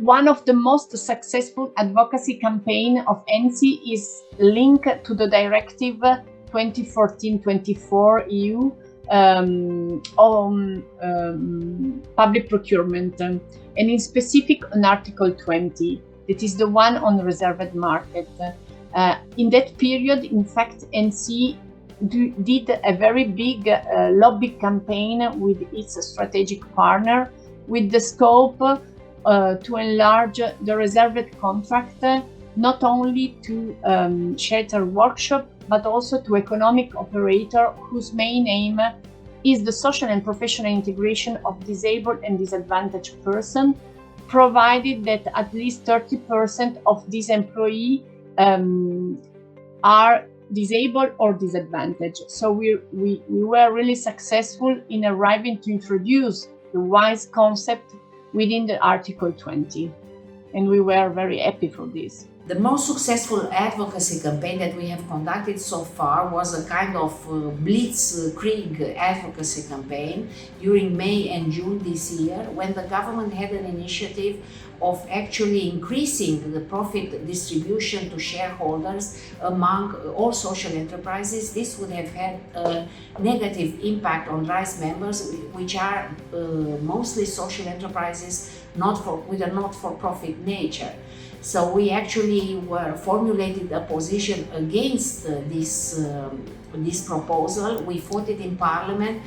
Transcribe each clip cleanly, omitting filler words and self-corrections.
one of the most successful advocacy campaign of ENSI is linked to the Directive 2014-24 EU on public procurement, and in specific on Article 20, that is the one on the reserved market. In that period, in fact, ENSI did a very big lobby campaign with its strategic partner with the scope to enlarge the reserved contract, not only to shelter workshop, but also to economic operator whose main aim is the social and professional integration of disabled and disadvantaged persons, provided that at least 30% of these employees are disabled or disadvantaged. So we were really successful in arriving to introduce the WISE concept within the Article 20, and we were very happy for this. The most successful advocacy campaign that we have conducted so far was a kind of blitzkrieg advocacy campaign during May and June this year, when the government had an initiative of actually increasing the profit distribution to shareholders among all social enterprises. This would have had a negative impact on RISE members, which are mostly social enterprises with a not-for-profit nature. So we actually formulated a position against this proposal. We fought it in Parliament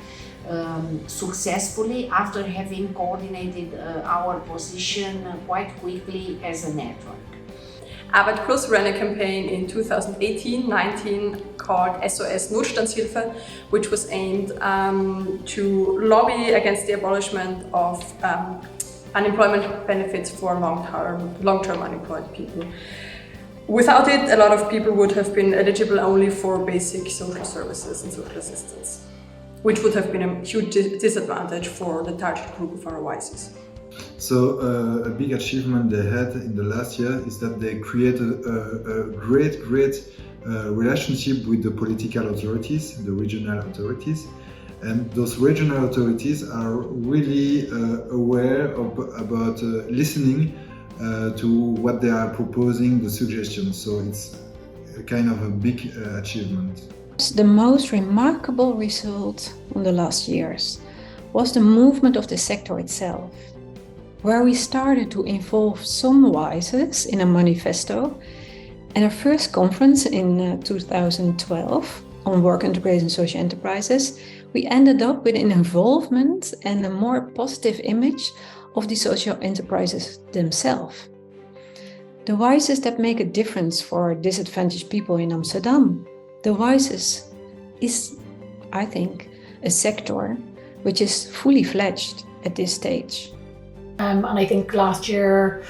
successfully after having coordinated our position quite quickly as a network. Arbeit Plus ran a campaign in 2018-19 called SOS Notstandshilfe, which was aimed to lobby against the abolishment of unemployment benefits for long-term unemployed people. Without it, a lot of people would have been eligible only for basic social services and social assistance, which would have been a huge disadvantage for the target group of our WISEs. So a big achievement they had in the last year is that they created a great relationship with the political authorities, the regional authorities. And those regional authorities are really aware about listening to what they are proposing, the suggestions. So it's a kind of a big achievement. The most remarkable result in the last years was the movement of the sector itself, where we started to involve some WISEs in a manifesto, and our first conference in 2012 on work integration social enterprises, we ended up with an involvement and a more positive image of the social enterprises themselves. The WISEs that make a difference for disadvantaged people in Amsterdam. The WISEs is, I think, a sector which is fully fledged at this stage. And I think last year,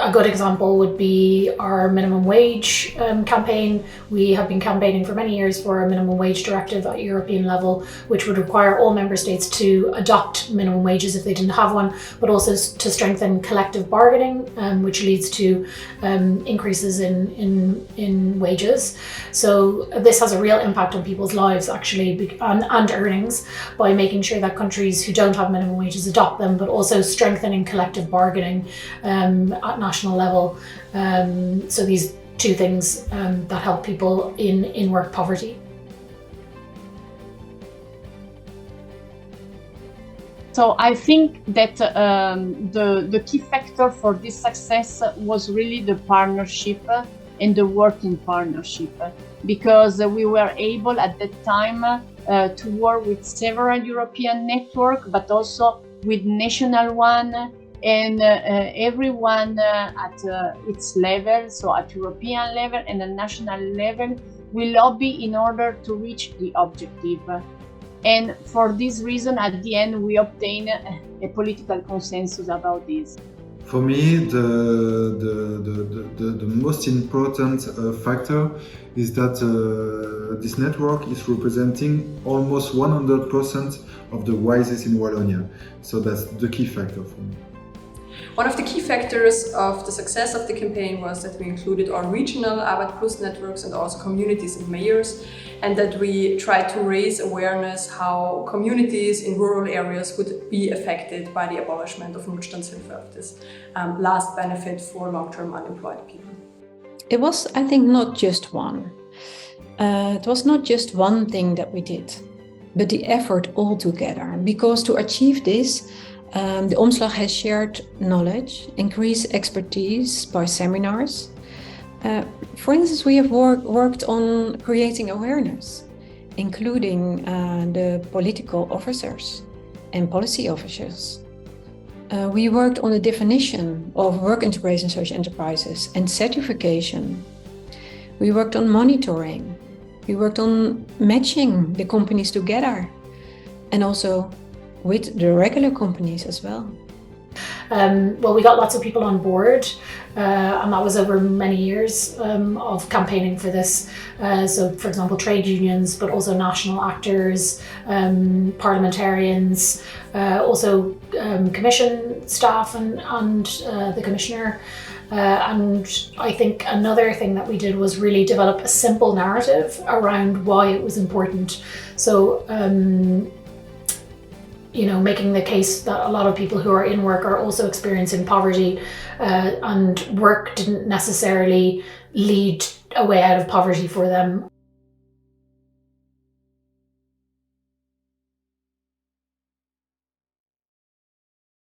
a good example would be our minimum wage campaign. We have been campaigning for many years for a minimum wage directive at European level, which would require all member states to adopt minimum wages if they didn't have one, but also to strengthen collective bargaining, which leads to increases in wages. So this has a real impact on people's lives actually, and earnings, by making sure that countries who don't have minimum wages adopt them, but also strengthening collective bargaining at national level. So these two things that help people in work poverty. So I think that the key factor for this success was really the partnership and the working partnership, because we were able at that time to work with several European networks, but also with national one, and everyone at its level, so at European level and at national level, we lobby in order to reach the objective. And for this reason, at the end, we obtain a political consensus about this. For me, the most important factor is that this network is representing almost 100% of the WISEs in Wallonia. So that's the key factor for me. One of the key factors of the success of the campaign was that we included our regional Arbeit Plus networks and also communities and mayors, and that we tried to raise awareness how communities in rural areas would be affected by the abolishment of Notstandshilfe, of this last benefit for long-term unemployed people. It was, I think, not just one. It was not just one thing that we did, but the effort all together. Because to achieve this, the Omslag has shared knowledge, increased expertise by seminars. For instance, we have worked on creating awareness, including the political officers and policy officers. We worked on the definition of work integration social enterprises and certification. We worked on monitoring. We worked on matching the companies together and also with the regular companies as well. Well, we got lots of people on board, and that was over many years of campaigning for this. So, for example, trade unions, but also national actors, parliamentarians, also commission staff and the commissioner. And I think another thing that we did was really develop a simple narrative around why it was important. So, making the case that a lot of people who are in work are also experiencing poverty, and work didn't necessarily lead a way out of poverty for them.